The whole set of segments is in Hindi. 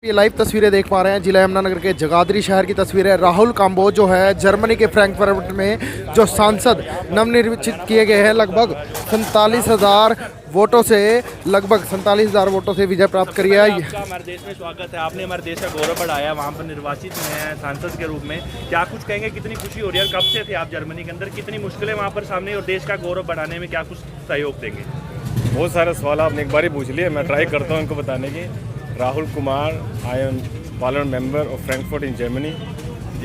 ये लाइव तस्वीरें देख पा रहे हैं जिला यमुनानगर के जगाधरी शहर की तस्वीर है। राहुल काम्बोज जो है जर्मनी के फ्रैंकफर्ट में जो सांसद नवनिर्वाचित किए गए हैं, लगभग 47,000 वोटों से विजय प्राप्त करी है। आपका हमारे देश में स्वागत है। आपने हमारे देश का गौरव बढ़ाया, वहाँ पर निर्वाचित हुए हैं सांसद के रूप में। क्या कुछ कहेंगे, कितनी खुशी हो रही है और कब से थे आप जर्मनी के अंदर, कितनी मुश्किलें वहाँ पर सामने और देश का गौरव बढ़ाने में क्या कुछ सहयोग देंगे? बहुत सारे सवाल आपने एक बार ही पूछ लिए, मैं ट्राई करता हूँ इनको बताने की। Rahul Kumar, I am parliament member of Frankfurt in Germany.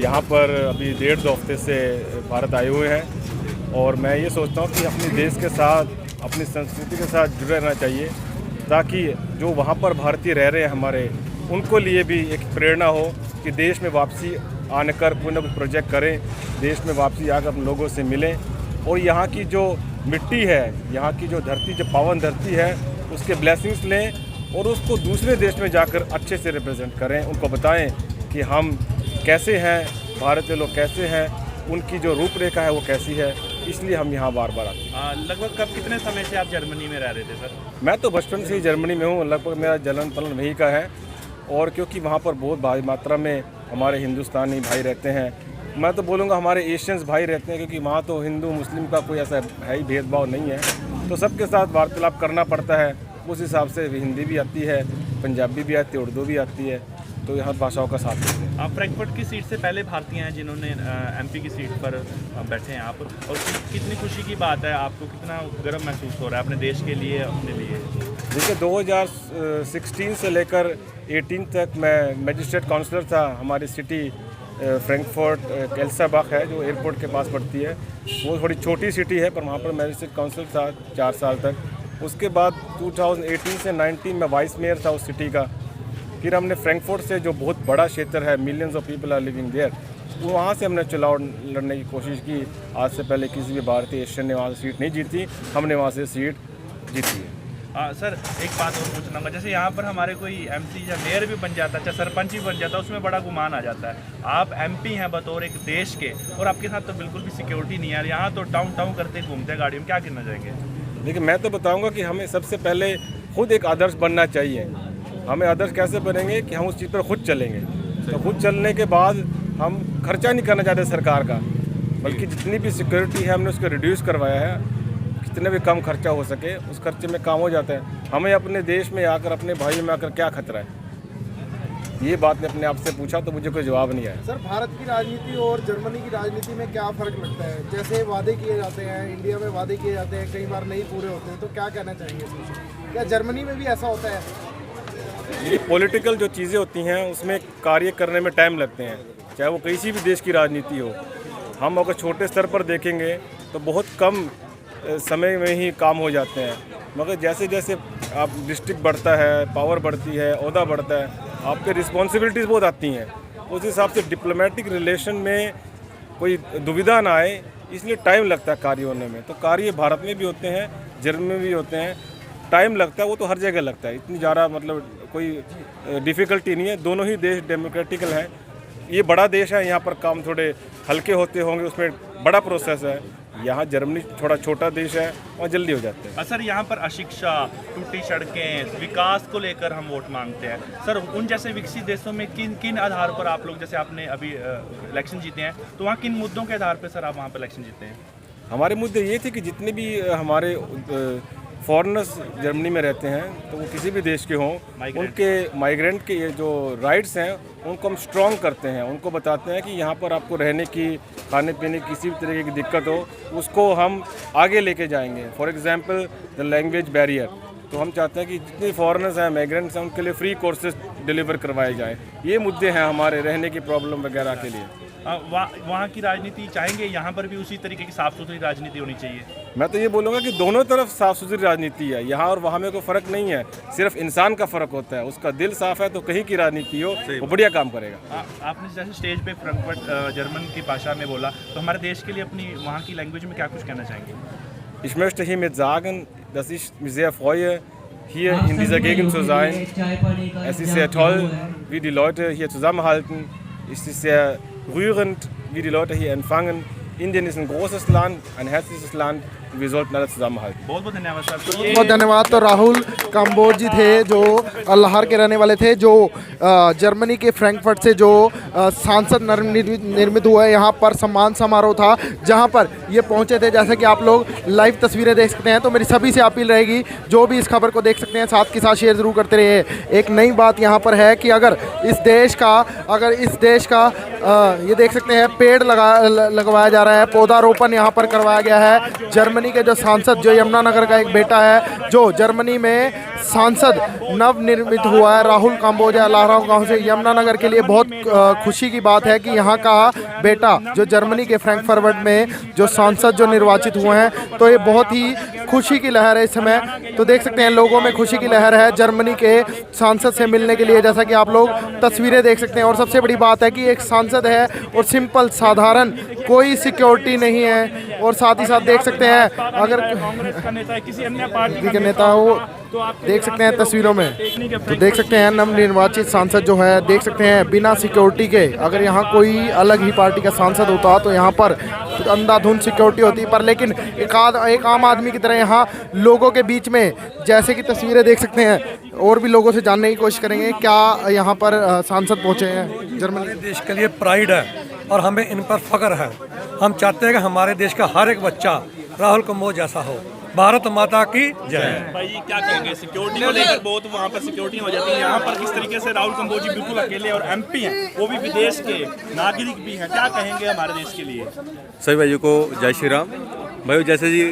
यहाँ पर अभी 1.5-2 हफ्ते से भारत आए हुए हैं और मैं ये सोचता हूँ कि अपने देश के साथ, अपनी संस्कृति के साथ जुड़े रहना चाहिए, ताकि जो वहाँ पर भारतीय रह रहे हैं हमारे, उनको लिए भी एक प्रेरणा हो कि देश में वापसी आने कर कोई ना कोई प्रोजेक्ट करें, देश में वापसी आकर अपने लोगों से मिलें और यहाँ की जो मिट्टी है, यहाँ की जो धरती, जो पावन धरती है, उसके ब्लेसिंग्स लें और उसको दूसरे देश में जाकर अच्छे से रिप्रेजेंट करें। उनको बताएं कि हम कैसे हैं, भारतीय लोग कैसे हैं, उनकी जो रूपरेखा है वो कैसी है। इसलिए हम यहाँ बार बार आते हैं। लगभग कब कितने समय से आप जर्मनी में रह रहे थे सर? मैं तो बचपन से ही जर्मनी में हूँ, लगभग मेरा जलन पलन वहीं का है और क्योंकि वहाँ पर बहुत भारी मात्रा में हमारे हिंदुस्तानी भाई रहते हैं, मैं तो बोलूँगा हमारे एशियंस भाई रहते हैं, क्योंकि वहाँ तो हिंदू मुस्लिम का कोई ऐसा है ही भेदभाव नहीं है, तो सबके साथ वार्तालाप करना पड़ता है। उस हिसाब से हिंदी भी आती है, पंजाबी भी आती है, उर्दू भी आती है, तो यहाँ भाषाओं का साथ देते हैं। आप फ्रैंकफर्ट की सीट से पहले भारतीय हैं जिन्होंने एमपी की सीट पर बैठे हैं आप, और कितनी खुशी की बात है, आपको कितना गर्व महसूस हो रहा है अपने देश के लिए, अपने लिए? देखिए 2016 से लेकर 18 तक मैं मजिस्ट्रेट काउंसलर था। हमारी सिटी फ्रैंकफर्ट केल्साबाख है जो एयरपोर्ट के पास पड़ती है, वो थोड़ी छोटी सिटी है, पर वहाँ पर मजिस्ट्रेट काउंसलर था 4 साल तक। उसके बाद 2018 से 19 में वाइस मेयर था उस सिटी का। फिर हमने फ्रैंकफर्ट से, जो बहुत बड़ा क्षेत्र है, millions of people are living there, वहाँ से हमने चुनाव लड़ने की कोशिश की। आज से पहले किसी भी भारतीय एशियन ने वहाँ से सीट नहीं जीती, हमने वहाँ से सीट जीती है। सर एक बात और पूछना होगा, जैसे यहाँ पर हमारे कोई एमसी या मेयर भी बन जाता है, चाहे सरपंच भी बन जाता है, उसमें बड़ा गुमान आ जाता है। आप एमपी हैं बतौर एक देश के, और आपके साथ तो बिल्कुल भी सिक्योरिटी नहीं है, यहाँ तो टाउन टाउन करते घूमते हैं गाड़ी में, क्या कहना चाहेंगे? देखिए मैं तो बताऊंगा कि हमें सबसे पहले खुद एक आदर्श बनना चाहिए। हमें आदर्श कैसे बनेंगे कि हम उस चीज़ पर खुद चलेंगे, तो खुद चलने के बाद हम खर्चा नहीं करना चाहते सरकार का, बल्कि जितनी भी सिक्योरिटी है हमने उसको रिड्यूस करवाया है, कितने भी कम खर्चा हो सके उस खर्चे में काम हो जाता है। हमें अपने देश में आकर, अपने भाइयों में आकर क्या खतरा है, ये बात ने अपने आप से पूछा तो मुझे कोई जवाब नहीं आया। सर, भारत की राजनीति और जर्मनी की राजनीति में क्या फ़र्क लगता है? जैसे वादे किए जाते हैं, इंडिया में वादे किए जाते हैं, कई बार नहीं पूरे होते हैं, तो क्या कहना चाहेंगे इसमें? क्या जर्मनी में भी ऐसा होता है? ये पॉलिटिकल जो चीज़ें होती हैं उसमें कार्य करने में टाइम लगते हैं, चाहे वो किसी भी देश की राजनीति हो। हम अगर छोटे स्तर पर देखेंगे तो बहुत कम समय में ही काम हो जाते हैं, मगर जैसे जैसे आप डिस्ट्रिक्ट बढ़ता है, पावर बढ़ती है, ओहदा बढ़ता है, आपके रिस्पॉन्सिबिलिटीज़ बहुत आती हैं, उस हिसाब से डिप्लोमेटिक रिलेशन में कोई दुविधा ना आए, इसलिए टाइम लगता है कार्य होने में। तो कार्य भारत में भी होते हैं, जर्मनी में भी होते हैं, टाइम लगता है, वो तो हर जगह लगता है, इतनी ज़्यादा मतलब कोई डिफ़िकल्टी नहीं है। दोनों ही देश डेमोक्रेटिकल हैं, ये बड़ा देश है, यहाँ पर काम थोड़े हल्के होते होंगे, उसमें बड़ा प्रोसेस है। यहाँ जर्मनी थोड़ा छोटा देश है और जल्दी हो जाते हैं। सर यहाँ पर अशिक्षा, टूटी सड़कें, विकास को लेकर हम वोट मांगते हैं। सर उन जैसे विकसित देशों में किन किन आधार पर आप लोग, जैसे आपने अभी इलेक्शन जीते हैं, तो वहाँ किन मुद्दों के आधार पर सर आप वहाँ पर इलेक्शन जीते हैं? हमारे मुद्दे ये थे कि जितने भी हमारे फॉरेनर्स जर्मनी में रहते हैं, तो वो किसी भी देश के हों, उनके माइग्रेंट के ये जो राइट्स हैं उनको हम स्ट्रॉन्ग करते हैं। उनको बताते हैं कि यहाँ पर आपको रहने की, खाने पीने की किसी भी तरीके की दिक्कत हो, उसको हम आगे लेके जाएंगे। For example the language barrier, तो हम चाहते हैं कि जितने फॉरेनर्स हैं, माइग्रेंट्स हैं, उनके लिए फ्री कोर्सेज डिलीवर करवाए जाएँ। ये मुद्दे हैं हमारे रहने की प्रॉब्लम वगैरह के लिए। वहाँ की राजनीति चाहेंगे यहाँ पर भी उसी तरीके की साफ़ सुथरी राजनीति होनी चाहिए? मैं तो ये बोलूँगा कि दोनों तरफ साफ़ सुथरी राजनीति है, यहाँ और वहाँ में कोई फ़र्क नहीं है, सिर्फ इंसान का फ़र्क होता है। उसका दिल साफ़ है तो कहीं की राजनीति हो वो बढ़िया काम करेगा। आपने जैसे स्टेज पे फ्रैंकफर्ट जर्मन की भाषा में बोला, तो हमारे देश के लिए अपनी वहाँ की लैंग्वेज में क्या कुछ कहना चाहेंगे? Ich möchte hiermit sagen, dass ich mich sehr freue, hier in dieser Gegend zu sein. Es ist sehr toll, wie die Leute hier zusammenhalten. Es ist sehr rührend, wie die Leute hier empfangen. Indien ist ein großes Land, ein herzliches Land visual planet Shahjahan Mahal. बहुत बहुत धन्यवाद सर। तो ये बहुत धन्यवाद। तो राहुल काम्बोज जी थे जो लाहौर के रहने वाले थे, जो जर्मनी के फ्रैंकफर्ट से जो सांसद निर्मित हुआ है। यहाँ पर सम्मान समारोह था जहाँ पर ये पहुँचे थे, जैसे कि आप लोग लाइव तस्वीरें देख सकते हैं। तो मेरी सभी से अपील रहेगी जो भी इस खबर को देख सकते हैं साथ के साथ शेयर ज़रूर करते रहिए। एक नई बात यहाँ पर है कि अगर इस देश का ये देख सकते हैं पेड़ लगवाया जा रहा है, पौधारोपण यहाँ पर करवाया गया है। जर्मनी के जो सांसद, जो यमुनानगर का एक बेटा है जो जर्मनी में सांसद नवनिर्मित हुआ है, राहुल काम्बोज लाहौर गांव से, यमुनानगर के लिए बहुत खुशी की बात है कि यहाँ का बेटा जो जर्मनी के फ्रैंकफर्ट में जो सांसद जो निर्वाचित हुए हैं। तो ये बहुत ही खुशी की लहर है इस समय। तो देख सकते हैं लोगों में खुशी की लहर है जर्मनी के सांसद से मिलने के लिए, जैसा कि आप लोग तस्वीरें देख सकते हैं। और सबसे बड़ी बात है कि एक सांसद है और सिंपल साधारण, कोई सिक्योरिटी नहीं है। और साथ ही साथ देख सकते हैं अगर कांग्रेस का नेता है, किसी अन्य पार्टी के नेता हो, देख सकते हैं तस्वीरों में। तो देख सकते हैं नवनिर्वाचित सांसद जो है, देख सकते हैं बिना सिक्योरिटी के, अगर यहाँ कोई अलग ही पार्टी का सांसद होता तो यहाँ पर अंधाधुंध सिक्योरिटी होती, पर लेकिन एक आम आदमी की तरह यहाँ लोगों के बीच में, जैसे कि तस्वीरें देख सकते हैं। और भी लोगों से जानने की कोशिश करेंगे क्या यहाँ पर सांसद पहुँचे हैं जर्मनी। हमारे देश के लिए प्राइड है और हमें इन पर फख्र है। हम चाहते हैं कि हमारे देश का हर एक बच्चा राहुल काम्बोज जैसा हो। भारत माता की जय। भाई क्या कहेंगे, सिक्योरिटी को लेकर बहुत वहाँ पर सिक्योरिटी हो जाती है, यहाँ पर किस तरीके से राहुल काम्बोज जी बिल्कुल अकेले और एमपी हैं, वो भी विदेश के नागरिक भी हैं, क्या कहेंगे हमारे देश के लिए। सभी भाइयों को जय श्री राम। भाइयों जैसे जी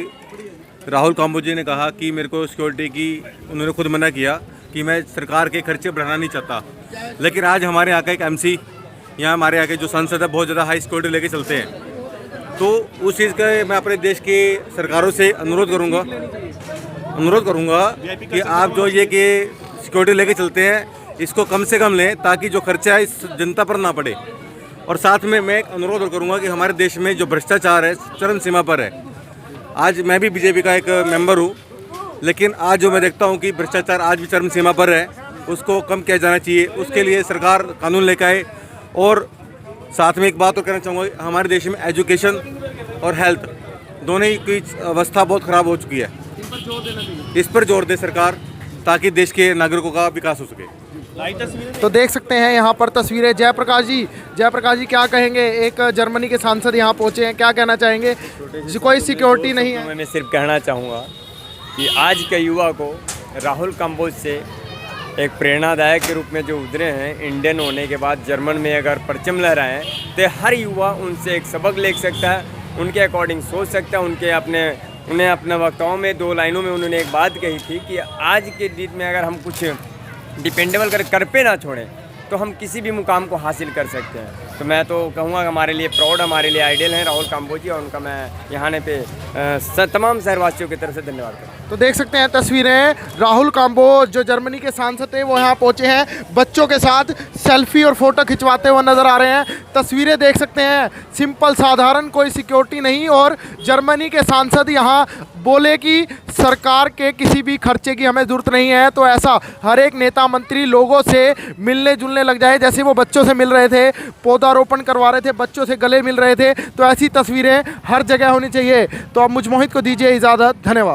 राहुल काम्बोज जी ने कहा कि मेरे को सिक्योरिटी की, उन्होंने खुद मना किया कि मैं सरकार के खर्चे बढ़ाना नहीं चाहता, लेकिन आज हमारे यहाँ का एक एमसी, यहाँ हमारे यहाँ के जो सांसद है बहुत ज़्यादा हाई सिक्योरिटी लेके चलते हैं। तो उस चीज़ का मैं अपने देश के सरकारों से अनुरोध करूँगा कि आप जो ये कि सिक्योरिटी लेके चलते हैं इसको कम से कम लें, ताकि जो खर्चा है इस जनता पर ना पड़े। और साथ में मैं एक अनुरोध और करूँगा कि हमारे देश में जो भ्रष्टाचार है चरम सीमा पर है। आज मैं भी बीजेपी का एक मेंबर हूँ, लेकिन आज जो मैं देखता हूँ कि भ्रष्टाचार आज भी चरम सीमा पर है, उसको कम किया जाना चाहिए। उसके लिए सरकार कानून लेकर आए। और साथ में एक बात और कहना चाहूँगा, हमारे देश में एजुकेशन और हेल्थ दोनों ही की अवस्था बहुत ख़राब हो चुकी है, इस पर जोर दे सरकार, ताकि देश के नागरिकों का विकास हो सके। तो देख सकते हैं यहाँ पर तस्वीरें। जयप्रकाश जी क्या कहेंगे, एक जर्मनी के सांसद यहाँ पहुँचे हैं, क्या कहना चाहेंगे। कोई सिक्योरिटी नहीं है। मैं सिर्फ कहना चाहूँगा कि आज के युवा को राहुल काम्बोज से एक प्रेरणादायक के रूप में जो उतरे हैं, इंडियन होने के बाद जर्मन में अगर परचम लहराए हैं, तो हर युवा उनसे एक सबक ले सकता है, उनके अकॉर्डिंग सोच सकता है। उन्हें अपने वक्ताओं में 2 लाइनों में उन्होंने एक बात कही थी कि आज के दिन में अगर हम कुछ डिपेंडेबल कर पे ना छोड़ें तो हम किसी भी मुकाम को हासिल कर सकते हैं। तो मैं तो कहूँगा हमारे लिए प्राउड, हमारे लिए आइडियल हैं राहुल काम्बोज जी, और उनका मैं यहाँ पे तमाम शहरवासियों की तरफ से धन्यवाद करता हूँ। तो देख सकते हैं तस्वीरें, राहुल काम्बोज जो जर्मनी के सांसद थे वो यहाँ पहुँचे हैं, बच्चों के साथ सेल्फी और फोटो खिंचवाते हुए नजर आ रहे हैं। तस्वीरें देख सकते हैं, सिंपल साधारण, कोई सिक्योरिटी नहीं। और जर्मनी के सांसद यहाँ बोले कि सरकार के किसी भी खर्चे की हमें ज़रूरत नहीं है। तो ऐसा हर एक नेता मंत्री लोगों से मिलने जुलने लग जाए, जैसे वो बच्चों से मिल रहे थे, पौधारोपण करवा रहे थे, बच्चों से गले मिल रहे थे। तो ऐसी तस्वीरें हर जगह होनी चाहिए। तो अब मुझ मोहित को दीजिए इजाज़त, धन्यवाद।